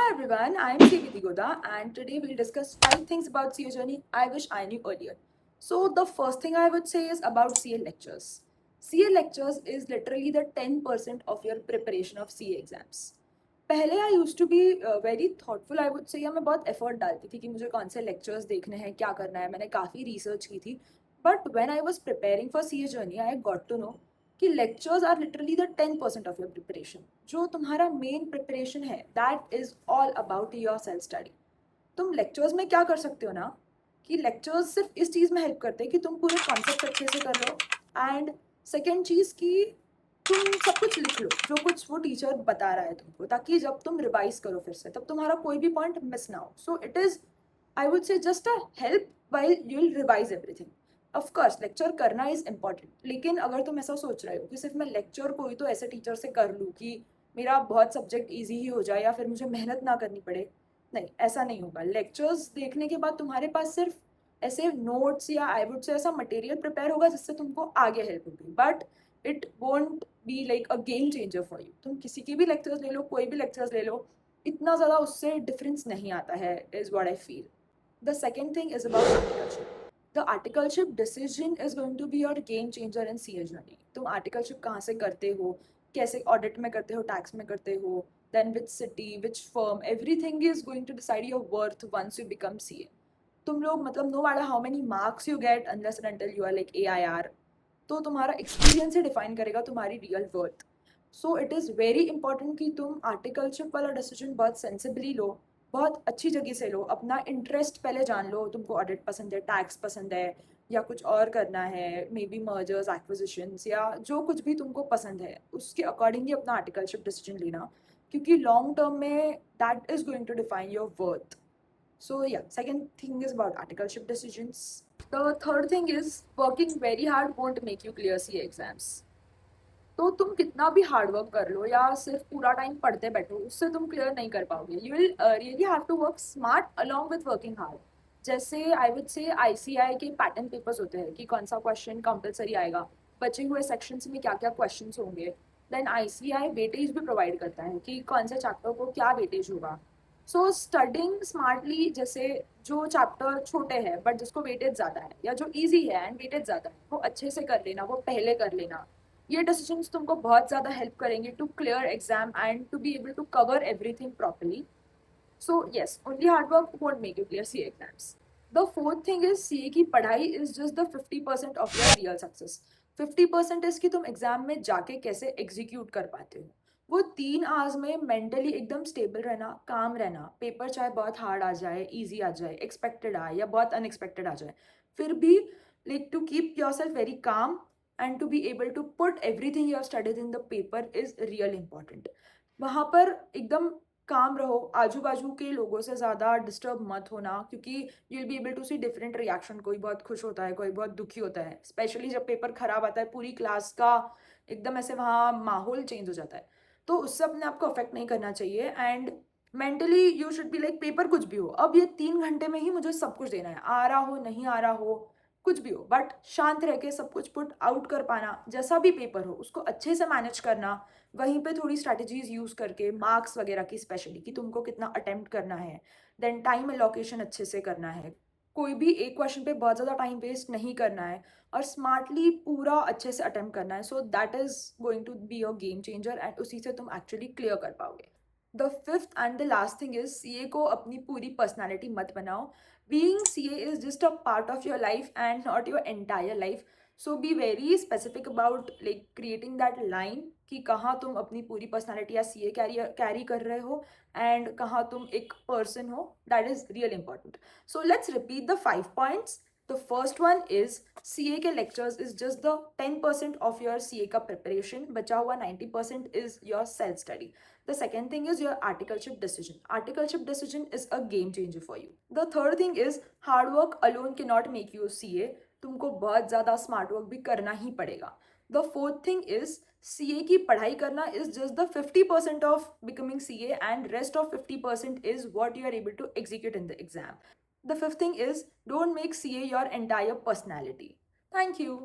Hi everyone, I am Sriviti Goda and today we'll discuss 5 things about CA journey I wish I knew earlier. So the first thing I would say is about CA lectures. CA lectures is literally the 10% of your preparation of CA exams. पहले I used to be very thoughtful I would say, या मैं बहुत effort डालती थी कि मुझे कौन से लेक्चर्स देखने हैं, क्या करना है, मैंने काफ़ी रिसर्च की थी. But when I was preparing for CA journey I got to know कि lectures are literally the 10% of your preparation. जो तुम्हारा मेन प्रिपरेशन है that is all about your self study. तुम लेक्चर्स में क्या कर सकते हो ना, कि लेक्चर्स सिर्फ इस चीज़ में हेल्प करते हैं कि तुम पूरे कॉन्सेप्ट अच्छे से कर लो. एंड सेकेंड चीज़ कि तुम सब कुछ लिख लो जो कुछ वो टीचर बता रहा है तुमको, ताकि जब तुम रिवाइज करो फिर से तब तुम्हारा कोई भी पॉइंट मिस ना हो. So it is I would से just a help while you will revise everything. Of course lecture करना इज इम्पॉर्टेंट, लेकिन अगर तुम ऐसा सोच रहे हो कि सिर्फ मैं लेक्चर को ही तो ऐसे टीचर से कर लूँ कि मेरा बहुत सब्जेक्ट ईजी ही हो जाए या फिर मुझे मेहनत ना करनी पड़े, नहीं, ऐसा नहीं होगा. लेक्चर्स देखने के बाद तुम्हारे पास सिर्फ ऐसे नोट्स या आई वुड से ऐसा मटेरियल प्रिपेयर होगा जिससे तुमको आगे हेल्प होगी, but it won't be like a game changer for you. तुम किसी के भी लेक्चर्स ले लो, कोई भी लेक्चर्स ले लो, इतना ज़्यादा उससे डिफरेंस नहीं आता है, is what I feel. The second thing is about articleship. The articleship decision is going to be your game changer in CA journey. तुम आर्टिकलशिप कहाँ से करते हो, कैसे ऑडिट में करते हो, टैक्स में करते हो, then which city, which firm, everything is going to decide your worth once you become CA. तुम लोग मतलब no matter how many marks you get unless and until you are like AIR, तो तुम्हारा experience ही define करेगा तुम्हारी real worth. So it is very important कि तुम articleship वाला डिसीजन बहुत सेंसिबली लो, बहुत अच्छी जगह से लो. अपना इंटरेस्ट पहले जान लो, तुमको ऑडिट पसंद है, टैक्स पसंद है, या कुछ और करना है, मे बी मर्जर्स एक्विजिशंस, या जो कुछ भी तुमको पसंद है उसके अकॉर्डिंगली अपना आर्टिकलशिप डिसीजन लेना, क्योंकि लॉन्ग टर्म में that is going to define your worth. So yeah, second thing is about articleship decisions. The third thing is working very hard won't make you clear CA exams. तो तुम कितना भी hard work कर लो या सिर्फ पूरा time पढ़ते बैठो, उससे तुम क्लियर नहीं कर पाओगे. You will really have to work smart along with working hard. जैसे आई वुड से आईसीआई के पैटर्न पेपर्स होते हैं कि कौन सा क्वेश्चन कंपलसरी आएगा, बचे हुए सेक्शंस में क्या क्या क्वेश्चन होंगे. देन आईसीआई वेटेज भी प्रोवाइड करता है कि कौन से चैप्टर को क्या वेटेज होगा. सो स्टडिंग स्मार्टली, जैसे जो चैप्टर छोटे हैं बट जिसको वेटेज ज़्यादा है या जो ईजी है एंड वेटेज ज़्यादा है, वो अच्छे से कर लेना, वो पहले कर लेना. ये डिसीजंस तुमको बहुत ज़्यादा हेल्प करेंगे to clear exam and to be able to cover everything properly. So yes, only hard work won't make you clear C exams. The fourth thing is CA की पढ़ाई is just the 50% of your real success. 50% is कि तुम exam में जाके कैसे execute कर पाते हो. वो 3 आवर्स में मेंटली एकदम स्टेबल रहना, काम रहना, पेपर चाहे बहुत हार्ड आ जाए, इजी आ जाए, एक्सपेक्टेड आए या बहुत अनएक्सपेक्टेड आ जाए, फिर भी like to keep yourself very calm and to be able to put everything you have studied in the paper is real important. वहाँ पर एकदम काम रहो, आजू बाजू के लोगों से ज़्यादा डिस्टर्ब मत होना, क्योंकि you will be able to see different reaction. कोई बहुत खुश होता है, कोई बहुत दुखी होता है, स्पेशली जब पेपर खराब आता है, पूरी क्लास का एकदम ऐसे वहाँ माहौल चेंज हो जाता है. तो उससे अपने आप को अफेक्ट नहीं करना चाहिए. And mentally you should be like paper कुछ भी हो, अब ये 3 घंटे में ही मुझे सब कुछ देना है, आ रहा हो नहीं आ रहा हो, कुछ भी हो, बट शांत रह के सब कुछ पुट आउट कर पाना. जैसा भी पेपर हो उसको अच्छे से मैनेज करना, वहीं पे थोड़ी स्ट्रैटेजीज यूज करके, मार्क्स वगैरह की स्पेशली कि तुमको कितना अटेम्प्ट करना है, देन टाइम एलोकेशन अच्छे से करना है, कोई भी एक क्वेश्चन पे बहुत ज़्यादा टाइम वेस्ट नहीं करना है, और स्मार्टली पूरा अच्छे से अटेम्प्ट करना है. So that is going to be your game changer and उसी से तुम एक्चुअली क्लियर कर पाओगे. The fifth and the last thing is CA को अपनी पूरी पर्सनैलिटी मत बनाओ. Being CA is just a part of your life and not your entire life. So be very specific about like creating that line कि कहाँ तुम अपनी पूरी पर्सनालिटी या CA कैरी कर रहे हो एंड कहाँ तुम एक पर्सन हो. That is real important. So let's repeat the 5 points. The first one is CA के lectures is just the 10% of your CA का प्रिपरेशन. बचा हुआ 90% is your self study. The second thing is your articleship decision. Articleship decision is a game changer for you. The third thing is hard work alone cannot make you a CA. तुमको बहुत ज़्यादा smart work भी करना ही पड़ेगा. The fourth thing is CA की पढ़ाई करना is just the 50% of becoming CA and rest of 50% is what you are able to execute in the exam. The fifth thing is don't make CA your entire personality. Thank you.